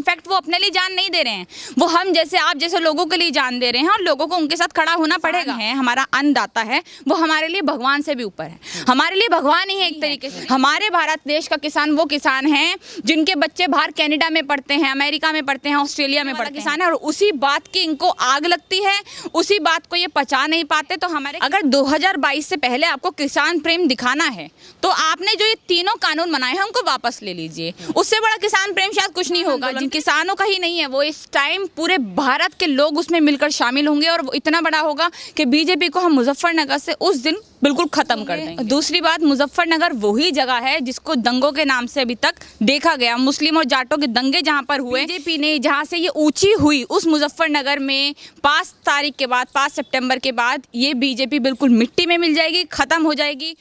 In fact वो अपने लिए जान नहीं दे रहे हैं, वो हम जैसे आप जैसे लोगों के लिए जान दे रहे हैं और लोगों को उनके साथ खड़ा होना पड़ेगा। है हमारा अन्नदाता है, वो हमारे लिए भगवान से भी ऊपर है, हमारे लिए भगवान ही है एक तरीके से। हमारे भारत देश का किसान वो किसान है जिनके बच्चे बाहर कनाडा में पढ़ते हैं, अमेरिका में पढ़ते हैं, ऑस्ट्रेलिया में पढ़ते किसान है, और उसी बात की इनको आग लगती है, उसी बात को ये पचा नहीं पाते। तो हमारे अगर 2022 से पहले आपको किसान प्रेम दिखाना है तो आपने जो ये तीनों कानून बनाए हैं उनको वापस ले लीजिए, उससे बड़ा किसान प्रेम शायद कुछ नहीं होगा। जिन किसानों का ही नहीं है, वो इस टाइम पूरे भारत के लोग उसमें मिलकर शामिल होंगे और वो इतना बड़ा होगा कि बीजेपी को हम मुजफ्फरनगर से उस दिन बिल्कुल खत्म कर देंगे। दूसरी बात, मुजफ्फरनगर वही जगह है जिसको दंगों के नाम से अभी तक देखा गया, मुस्लिम और जाटों के दंगे जहां पर हुए, बीजेपी ने जहां से ये ऊंची हुई उस मुजफ्फरनगर में 5 तारीख के बाद, 5 सितंबर के बाद ये बीजेपी बिल्कुल मिट्टी में मिल जाएगी, खत्म हो जाएगी।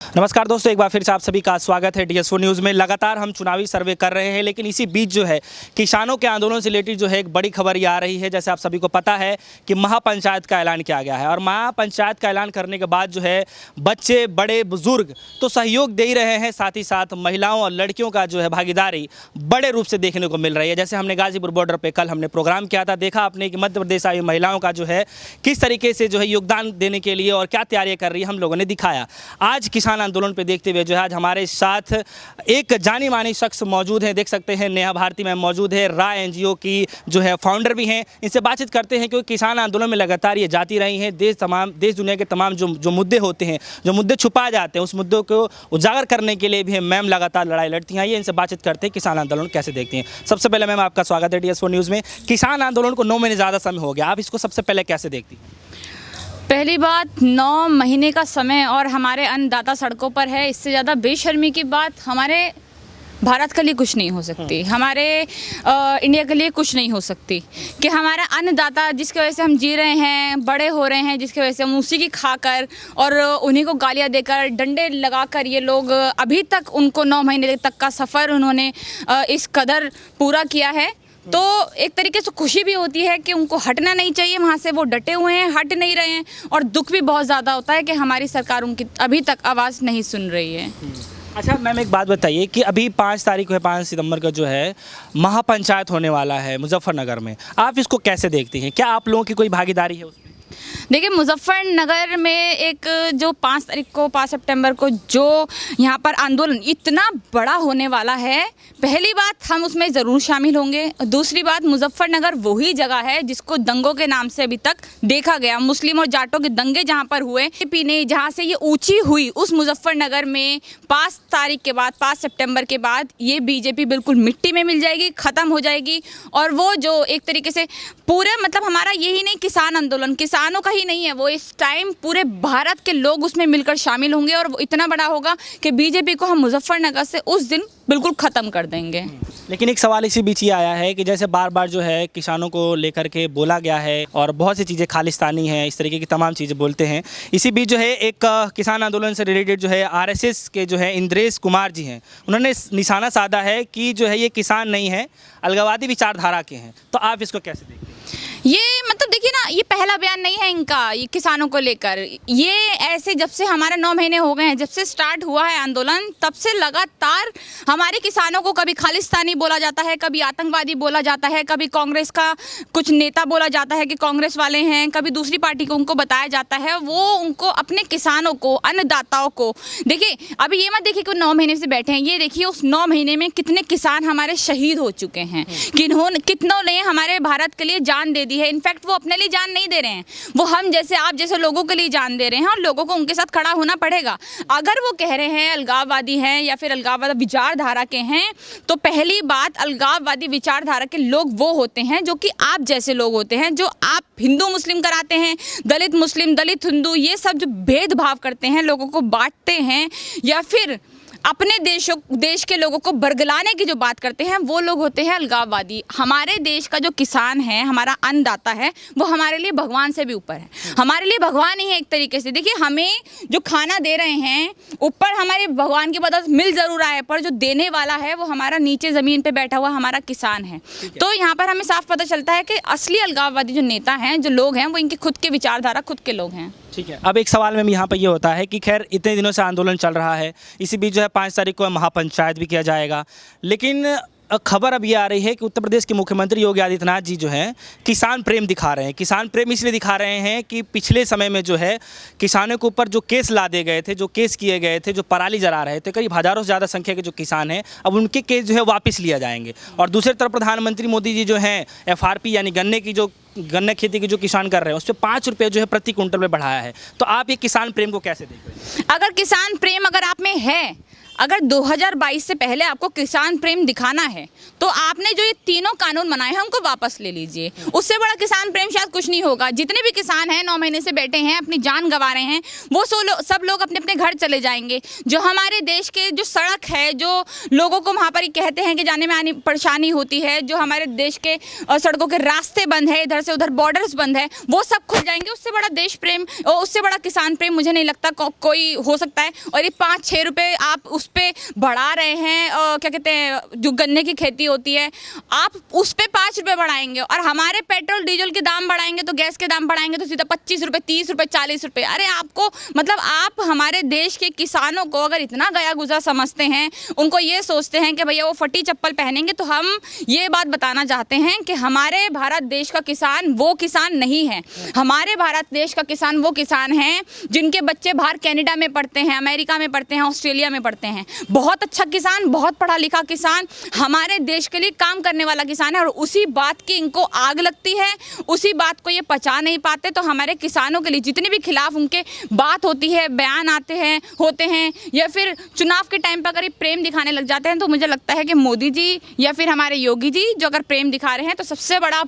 नमस्कार दोस्तों, एक बार फिर से आप सभी का स्वागत है DS4 न्यूज़ में। लगातार हम चुनावी सर्वे कर रहे हैं, लेकिन इसी बीच जो है किसानों के आंदोलन से रिलेटेड जो है एक बड़ी खबर ये आ रही है। जैसे आप सभी को पता है कि महापंचायत का ऐलान किया गया है और महापंचायत का ऐलान करने के बाद जो है बच्चे, बड़े, बुजुर्ग तो सहयोग दे ही रहे हैं, साथ ही साथ महिलाओं और लड़कियों का जो है भागीदारी बड़े रूप से देखने को मिल रही है। जैसे हमने गाजीपुर बॉर्डर पर कल हमने प्रोग्राम किया था, देखा आपने कि मध्य प्रदेश आई महिलाओं का जो है किस तरीके से जो है योगदान देने के लिए और क्या तैयारियाँ कर रही है, हम लोगों ने दिखाया। आज किसान आंदोलन पे देखते हुए जो है आज हमारे साथ एक जानी मानी शख्स मौजूद हैं, देख सकते हैं नेहा भारती मैम मौजूद है, राय NGO की जो है फाउंडर भी हैं। इनसे बातचीत करते हैं क्योंकि किसान आंदोलन में लगातार ये जाती रही हैं। देश दुनिया के तमाम जो मुद्दे होते हैं, जो मुद्दे छुपाए जाते हैं, उस मुद्दों को उजागर करने के लिए भी मैम लगातार लड़ाई लड़ती हैं। ये इनसे बातचीत करते हैं किसान आंदोलन कैसे देखते हैं। सबसे पहले मैम आपका स्वागत है DS4 न्यूज़ में। किसान आंदोलन को 9 महीने ज़्यादा समय हो गया, आप इसको सबसे पहले कैसे देखती हैं? पहली बात, 9 महीने का समय और हमारे अन्नदाता सड़कों पर है, इससे ज़्यादा बेशर्मी की बात हमारे भारत के लिए कुछ नहीं हो सकती, हमारे इंडिया के लिए कुछ नहीं हो सकती कि हमारा अन्नदाता जिसकी वजह से हम जी रहे हैं, बड़े हो रहे हैं, जिसकी वजह से हम उसी की खाकर और उन्हीं को गालियां देकर, डंडे लगाकर ये लोग अभी तक उनको 9 महीने तक का सफ़र उन्होंने इस कदर पूरा किया है। तो एक तरीके से खुशी भी होती है कि उनको हटना नहीं चाहिए, वहाँ से वो डटे हुए हैं, हट नहीं रहे हैं, और दुख भी बहुत ज़्यादा होता है कि हमारी सरकार उनकी अभी तक आवाज़ नहीं सुन रही है। अच्छा मैम, एक बात बताइए कि अभी 5 तारीख है, 5 सितंबर का जो है महापंचायत होने वाला है मुजफ्फरनगर में, आप इसको कैसे देखती हैं? क्या आप लोगों की कोई भागीदारी है उसमें? देखिए, मुजफ्फरनगर में एक जो 5 तारीख को, 5 सितंबर को जो यहाँ पर आंदोलन इतना बड़ा होने वाला है, पहली बात हम उसमें ज़रूर शामिल होंगे। दूसरी बात, मुजफ्फरनगर वही जगह है जिसको दंगों के नाम से अभी तक देखा गया, मुस्लिम और जाटों के दंगे जहाँ पर हुए, बीजेपी ने जहाँ से ये ऊंची हुई उस मुजफ्फरनगर में 5 तारीख के बाद, 5 सितंबर के बाद ये बीजेपी बिल्कुल मिट्टी में मिल जाएगी, ख़त्म हो जाएगी। और वो जो एक तरीके से पूरे मतलब हमारा यही नहीं किसान आंदोलन किसानों का ही नहीं है, वो इस टाइम पूरे भारत के लोग उसमें मिलकर शामिल होंगे और वो इतना बड़ा होगा कि बीजेपी को हम मुजफ्फरनगर से उस दिन बिल्कुल ख़त्म कर देंगे। लेकिन एक सवाल इसी बीच ये आया है कि जैसे बार बार जो है किसानों को लेकर के बोला गया है और बहुत सी चीज़ें खालिस्तानी हैं, इस तरीके की तमाम चीज़ें बोलते हैं। इसी बीच जो है एक किसान आंदोलन से रिलेटेड जो है RSS के जो है इंद्रेश कुमार जी हैं, उन्होंने निशाना साधा है कि जो है ये किसान नहीं है, अलगाववादी विचारधारा के हैं। तो आप इसको कैसे देखते हैं? ये मतलब देखिए ना, ये पहला बयान नहीं है इनका ये किसानों को लेकर। ये ऐसे जब से हमारे 9 महीने हो गए हैं, जब से स्टार्ट हुआ है आंदोलन, तब से लगातार हमारे किसानों को कभी खालिस्तानी बोला जाता है, कभी आतंकवादी बोला जाता है, कभी कांग्रेस का कुछ नेता बोला जाता है कि कांग्रेस वाले हैं, कभी दूसरी पार्टी को उनको बताया जाता है। वो उनको अपने किसानों को, अन्नदाताओं को, देखिए अभी ये मत देखिए कि 9 महीने से बैठे हैं, ये देखिए उस 9 महीने में कितने किसान हमारे शहीद हो चुके हैं, कितनों ने हमारे भारत के लिए जान दे दी है। इनफैक्ट वो अपने लिए जान नहीं दे रहे हैं, वो हम जैसे आप जैसे लोगों के लिए जान दे रहे हैं और लोगों को उनके साथ खड़ा होना पड़ेगा। अगर वो कह रहे हैं अलगाववादी हैं या फिर अलगाववादी विचारधारा के हैं, तो पहली बात, अलगाववादी विचारधारा के लोग वो होते हैं जो कि आप जैसे लोग होते हैं, जो आप हिंदू मुस्लिम कराते हैं, दलित मुस्लिम, दलित हिंदू, ये सब जो भेदभाव करते हैं, लोगों को बांटते हैं, या फिर अपने देश के लोगों को बरगलाने की जो बात करते हैं, वो लोग होते हैं अलगाववादी। हमारे देश का जो किसान है, हमारा अन्नदाता है, वो हमारे लिए भगवान से भी ऊपर है, हमारे लिए भगवान ही है एक तरीके से। देखिए, हमें जो खाना दे रहे हैं ऊपर हमारे भगवान की मदद मिल ज़रूर रहा है, पर जो देने वाला है वो हमारा नीचे ज़मीन पे बैठा हुआ हमारा किसान है। तो यहाँ पर हमें साफ पता चलता है कि असली अलगाववादी जो नेता हैं, जो लोग हैं, वो इनकी खुद की विचारधारा, खुद के लोग हैं। ठीक है, अब एक सवाल में यहाँ पर ये होता है कि खैर इतने दिनों से आंदोलन चल रहा है, इसी बीच जो है 5 तारीख को महापंचायत भी किया जाएगा, लेकिन खबर अब ये आ रही है कि उत्तर प्रदेश के मुख्यमंत्री योगी आदित्यनाथ जी जो हैं किसान प्रेम दिखा रहे हैं। किसान प्रेम इसलिए दिखा रहे हैं कि पिछले समय में जो है किसानों के ऊपर जो केस लादे गए थे, जो केस किए गए थे, जो पराली जला रहे थे, करीब हज़ारों से ज़्यादा संख्या के जो किसान हैं अब उनके केस जो है वापस लिया जाएंगे। और दूसरी तरफ प्रधानमंत्री मोदी जी जो हैं FRP यानी गन्ने खेती की जो किसान कर रहे हैं उस पर 5 रुपये जो है प्रति क्विंटल में बढ़ाया है। तो आप ये किसान प्रेम को कैसे देख रहे हैं? अगर किसान प्रेम अगर आप में है, अगर 2022 से पहले आपको किसान प्रेम दिखाना है तो आपने जो ये तीनों कानून बनाए हैं उनको वापस ले लीजिए। उससे बड़ा किसान प्रेम शायद कुछ नहीं होगा। जितने भी किसान हैं 9 महीने से बैठे हैं, अपनी जान गंवा रहे हैं, वो सब लोग अपने अपने घर चले जाएंगे। जो हमारे देश के जो सड़क है, जो लोगों को वहाँ पर ही कहते हैं कि जाने में आने परेशानी होती है, जो हमारे देश के सड़कों के रास्ते बंद है, इधर से उधर बॉर्डर्स बंद है, वो सब खुल जाएंगे। उससे बड़ा देश प्रेम और उससे बड़ा किसान प्रेम मुझे नहीं लगता कोई हो सकता है। और ये 5-6 रुपये आप उस पे बढ़ा रहे हैं, क्या कहते हैं, जो गन्ने की खेती होती है आप उस पे 5 रुपये बढ़ाएंगे और हमारे पेट्रोल डीजल के दाम बढ़ाएंगे तो गैस के दाम बढ़ाएंगे तो सीधा 25 रुपये, 30 रुपये, 40 रुपये। अरे आपको मतलब आप हमारे देश के किसानों को अगर इतना गया गुजरा समझते हैं, उनको ये सोचते हैं कि भैया वो फटी चप्पल पहनेंगे, तो हम ये बात बताना चाहते हैं कि हमारे भारत देश का किसान वो किसान नहीं है। हमारे भारत देश का किसान वो किसान है जिनके बच्चे बाहर कनाडा में पढ़ते हैं, अमेरिका में पढ़ते हैं, ऑस्ट्रेलिया में पढ़ते हैं। बहुत अच्छा किसान, बहुत पढ़ा लिखा किसान, हमारे देश के लिए काम करने वाला किसान है। और उसी बात की इनको आग लगती है, उसी बात को ये पचा नहीं पाते। तो हमारे किसानों के लिए जितने भी खिलाफ उनके बात होती है, बयान होते हैं या फिर चुनाव के टाइम पर अगर ये प्रेम दिखाने लग जाते हैं, तो मुझे लगता है कि मोदी जी या फिर हमारे योगी जी जो अगर प्रेम दिखा रहे हैं तो सबसे बड़ा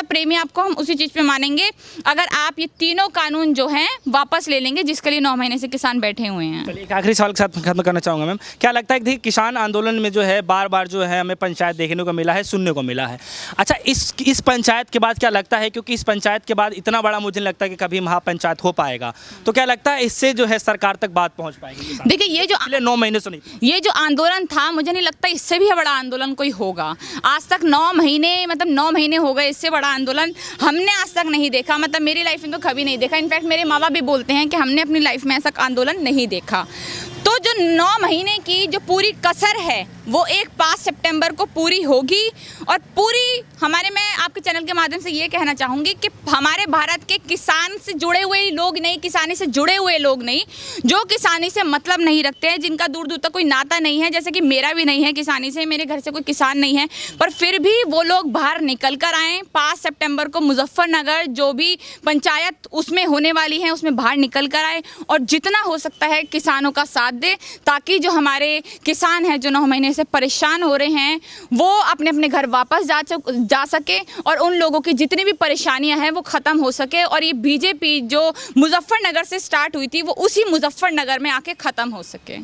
प्रेमी आपको हम उसी चीज़ पे मानेंगे अगर आप ये तीनों कानून जो हैं वापस ले लेंगे, जिसके लिए 9 महीने से किसान बैठे हुए हैं। चलिए एक आखिरी सवाल के साथ खत्म करना चाहूँगा मैम, क्या लगता है कि किसान आंदोलन में जो है बार बार जो है हमें पंचायत देखने को मिला है, सुनने को मिला है। अच्छा, इस पंचायत के बाद क्या लगता है, क्योंकि इस पंचायत के बाद इतना बड़ा मुझे नहीं लगता कि कभी महापंचायत हो पाएगा, तो क्या लगता है इससे जो है सरकार तक बात पहुँच पाएगी? देखिए ये जो 9 महीने से नहीं, ये जो आंदोलन था मुझे नहीं लगता इससे भी बड़ा आंदोलन कोई होगा। आज तक 9 महीने हो गए, इससे बड़ा आंदोलन हमने आज तक नहीं देखा। मतलब मेरी लाइफ में तो कभी नहीं देखा। इनफैक्ट मेरे माँ बाप भी बोलते हैं कि हमने अपनी लाइफ में ऐसा आंदोलन नहीं देखा। तो जो 9 महीने की जो पूरी कसर है वो 5 सितंबर को पूरी होगी। और पूरी मैं आपके चैनल के माध्यम से ये कहना चाहूँगी कि हमारे भारत के किसान से जुड़े हुए लोग नहीं, किसानी से जुड़े हुए लोग नहीं, जो किसानी से मतलब नहीं रखते हैं, जिनका दूर दूर तक कोई नाता नहीं है, जैसे कि मेरा भी नहीं है किसानी से, मेरे घर से कोई किसान नहीं है, पर फिर भी वो लोग बाहर निकल कर आएँ। 5 सितंबर को मुजफ्फरनगर जो भी पंचायत उसमें होने वाली है उसमें बाहर निकल कर आए और जितना हो सकता है किसानों का साथ दे, ताकि जो हमारे किसान हैं जो 9 महीने से परेशान हो रहे हैं वो अपने अपने घर वापस जा सके और उन लोगों की जितनी भी परेशानियां हैं वो ख़त्म हो सके। और ये बीजेपी जो मुजफ्फरनगर से स्टार्ट हुई थी वो उसी मुजफ्फरनगर में आके ख़त्म हो सके।